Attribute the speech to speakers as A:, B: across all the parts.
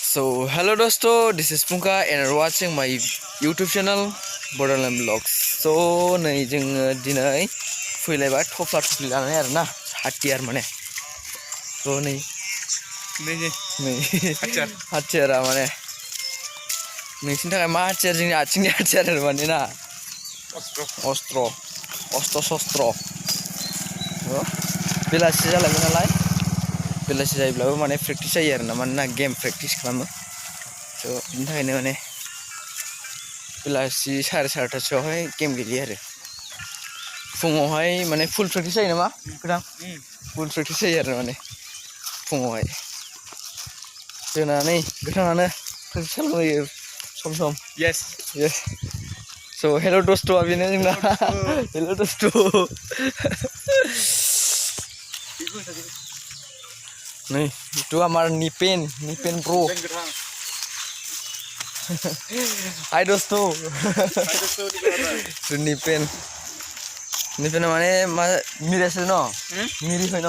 A: So hello dosto, this is Punka and you're watching my YouTube channel Borderland Vlogs. So नै जोङो दिनै फैलायबाय थफ्ला थफ्लि लानानै आरोना हाथियार माने so नै हाथियारा माने नोंसिनि थाखाय मा हाथियार जोंनि आथिंनि हाथियार माने ना अस्त्र शस्त्र बेलासि जालायबाय नालाय बेलासि जायोब्लाबो माने प्रेक्टिस जायो आरोना मानोना गेम प्रेक्टिस खालामो थ' बिनि थाखायनो माने बेलासि 11:30टासोआवहाय गेम गेलेयो आरो फुङावहाय माने फुल प्रेक्टिस जायो नामा गोदां फुल प्रेक्टिस जायो आरो माने फुङावहाय जोंना नै गोथाङानो प्रेक्टिस खालामहोयो सम सम
B: Yes.
A: so hello dosto बेनो जोंना hello dosto nih itu amar Nipen bro hai dosto itu Nipen माने मा मिरासो न मिरि होय न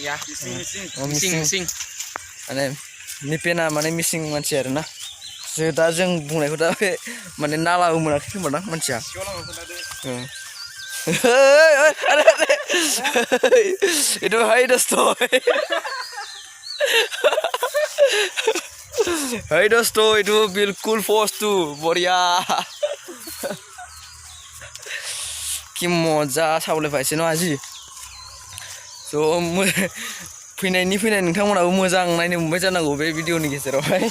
B: Ya, missing.
A: माने निपेना माने मिसिं मानसि आरोना जों दा जों बुंनायखौ दा बे माने नालाबो मोनाखै खोमा दां मानसिया itu hai dosto hai dosto itu bilkul post tuh boria कि मजा सावलायबायसै न आजि स' फैनाय नोंथांमोनाबो मोजां नायनो मोनबाय जानांगौ बे भिडिअनि गेजेरावहाय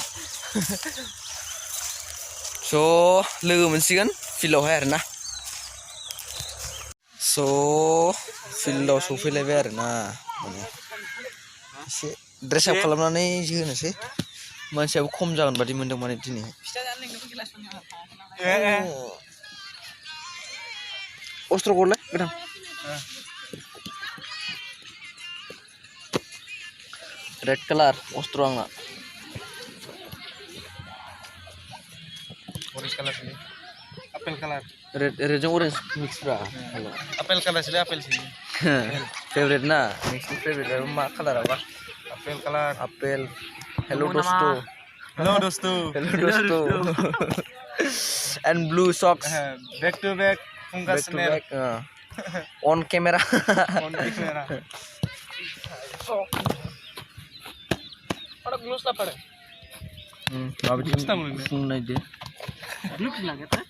A: स' लोगो मोनसिगोन फिल्डआवहाय आरोना स' फिल्डआव सफैलायबाय आरोना माने एसे ड्रेस आप खालामनानै जोनोसै मानसियाबो खम जागोन बादि मोनदों माने दिनै अस्त्र गरलाय गोथां रेड कलर अस्त्र आंना
B: Orange color sini. Apel color.
A: Red जों ऑरेंज मिक्स ब्रा
B: Apel color sini apel sini.
A: Favourite ना नोंसिनि फेवरेट मा कालारा बा
B: Apel color.
A: आपेल हेलो दोस्तो
B: Hello dosto.
A: and blue socks
B: Back to back. Punka
A: back to
B: snare.
A: back on camera
B: On camera. Ada gloves lah pada.
A: Gloves
B: tak boleh.
A: Sunai dia.
B: Gloves lagi tak?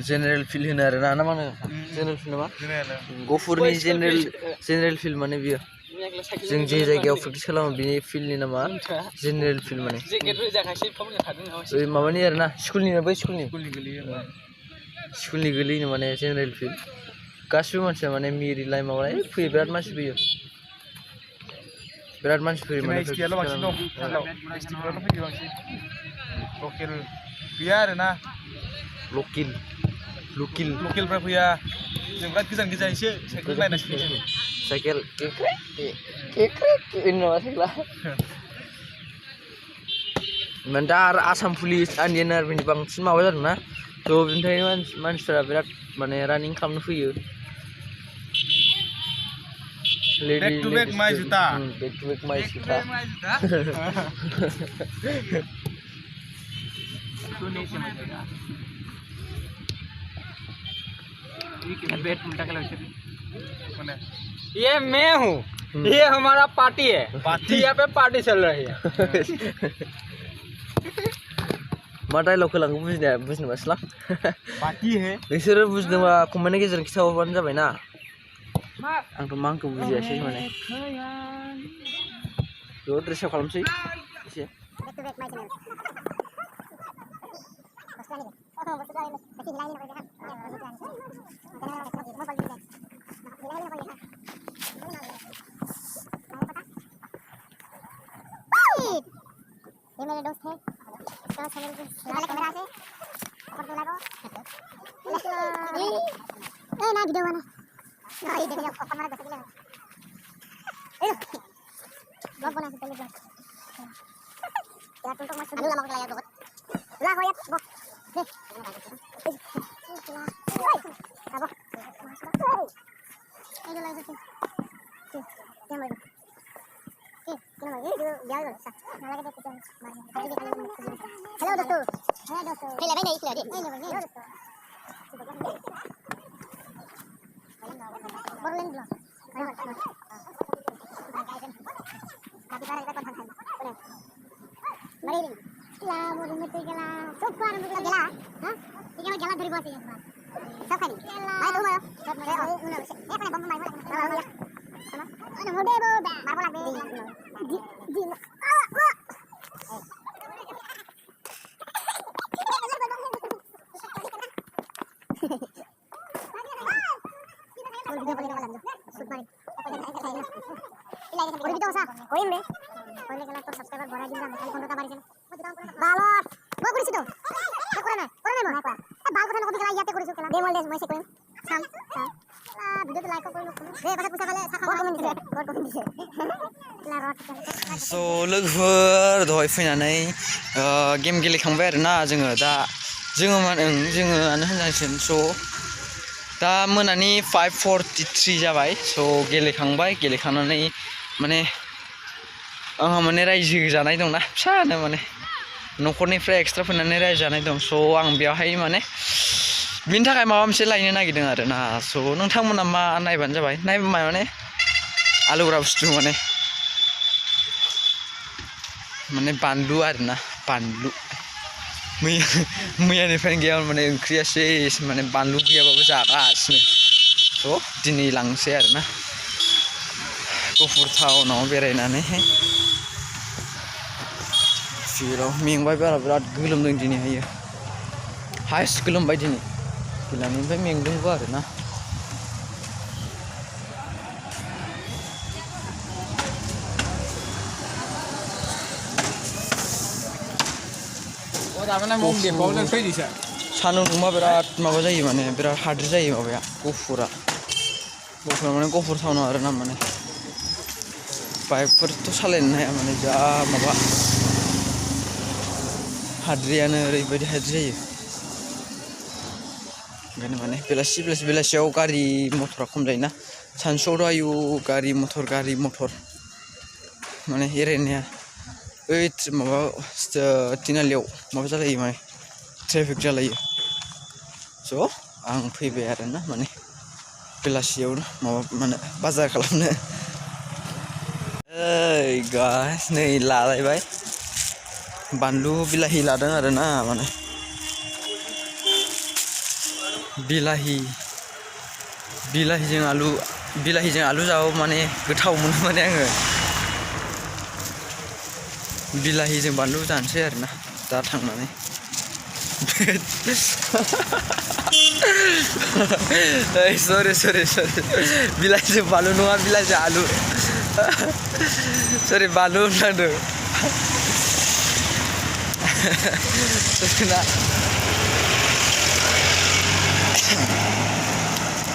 A: General feel होनो आरो ना माने general feel नामा गफुरनि general feel माने बियो जों जे जायगायाव प्रेक्टिस खालामो बिनि फिल्डनि नामा general feel माने ओइ माबानि आरो ना स्कुलनि बै स्कुलनि गोलैनो माने general feel गासिबो मानसिया माने मिरिलाय माबालाय फैयो बिराद मानसि फैयो माने
B: Istilah bangsir dong. Istilah apa juga bangsir? Lokil. Biar na.
A: lokil
B: Lokil berapa ya? Jangan kisan sih. Saya lain nasi.
A: Cycle cake इन नङा माने दा आरो आसाम पुलिस इन्डियान आर्मिनि बांसिन माबा जादों ना थ' बिनि थाखायनो मानसिफोरा बिराद माने रानिं खालामनो फैयो
B: Back to back my juta.
A: back to back my juta
B: bat उल्टा कलर से ये मैं हूँ ये हमारा पार्टी है यहाँ पे पार्टी चल रही है
A: मा डायलगखौ लांगौ बुजिनो बासला
B: पार्टी है
A: नोंसोरो बुजिदोंबा कमेन्टनि गेजेरजों खिथाहरबानो जाबाय ना आंथ' मा आंखौ बुजियासै माने ज' ड्रेस आप खालामसै एसे
C: ये मेरे दोस्त है तो चैनल पे वाला कैमरा से ऊपर तो लगो ए ना वीडियो बना ना ये देखो ऊपर मारा देखो Vlog bana kita lihat. Ya untuk masuk dulu lama kelaya robot. Lah hoyat, bo. Nih. Apa? Ini lagi sih. Yang mana? Kenapa? Ini dulu jauh loh. Nah, lagi dia tujuan. Halo dosto. Halo dosto. Ini lebih nih ikhlas dia. Ini lebih. Halo dosto. Berlin belum. Tapi sekarang kita kontak. Benar. Mari ini. Lah, mau menuju jalan. Super menuju jalan. Hah? Ini jalan dari bawah sini. Siapa ni? Baik tu mana? Apa ni bom main mana? Kalau ya. Ana mau debo, baru lagi. Di.
A: So लोगोफोर दहाय फैनानै game गेलेखांबाय आरोना जोङो जोङोआनो होनजासिगोन स' दा मोनानि 5:43 जाबाय स' गेलेखांनानै माने आंहा माने रायजो जानाय दंना फिसानो माने न'खरनिफ्राय एक्सट्रा फैनानै रायजो जानाय दं स' आं बेयावहाय माने बिनि थाखाय माबा मोनसे लायनो नागिरदों आरोना स' नोंथांमोना मा नायबानो जाबाय माने आलौग्रा बुस्थु माने बानलु आरोना बानलु मैयानिफ्रायनो गैयामोन माने ओंख्रिया सेस माने बानलु गैयाबाबो जागासिनो स' दिनै लांसै आरोना गफुर टाउनाव बेरायनानै फिल्डआव मेंबाय बिराद गोलोमदों दिनैहायो हायेस्ट गोलोमबाय दिनै बेलानिफ्राय मेंदोंबो आरोना सान्दुं दुंबा बिराद माबा जायो माने बिराद हाद्रि जायो माबाया गफुरा माने गफुर टाउनाव आरोना माने बाइकफोरथ' सालायनो हाया माने जा माबा हाद्रियानो ओरैबायदि हाद्रि जायो ओंखायनो माने बेलासियाव गारि मथरा खम जायोना सानसुआवथ' आयु गारि मथर माने एरायनाया ओइ माबा तिनालियाव माबा जालायो माने ट्रेफिक जालायो स' आं फैबाय आरोना माने बेलासियावनो माबा माने बाजार खालामनो ओइ गाइस नै लालायबाय बानलु बिलाहि लादों आरोना माने बिलाहिजों आलु जाबा माने गोथाव मोनो माने आङो बिलाहिजों बानलु जानोसै आरोना दा थांनानै सरि बिलाहिजों बानलु नङा बिलाहिजों आलु सरि बानलु होननांदों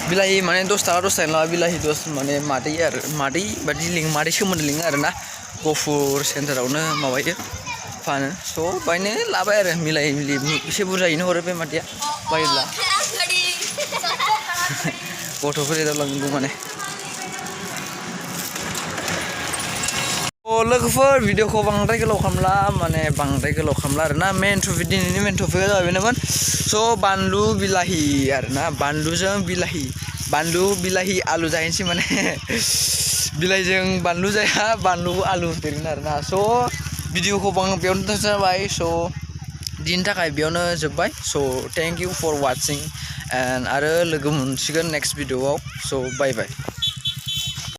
A: बिलाहि माने 10 थाखा लाबा बिलाहि 10 माने मादै बादि सोमोन्दो लिङो आरोना गफुर सेन्टारावनो माबायो फानो स' बायनो लाबाय आरो मिलाय एसे बुरजायैनो हरो बे मादैया बायोब्ला गथ'फोर एदावलांगौ माने लोगोफोर भिडिअखौ बांद्राय गोलाव खालामला आरोना दिनैनि मेन टपिकआ जाबाय बेनोमोन स' बानलु बिलाहि आरोना बानलुजों बिलाहि आलु जाहैनोसै माने बिलाइजों बानलु जाया बानलु आलु होदेरगोन आरोना स' भिडिअखौ बेयावनो दोनजाबाय स' दिनैनि थाखाय बेयावनो जोब्बाय स' thank you for watching and आरो लोगो मोनसिगोन नेक्स्ट भिडिअआव स' बाय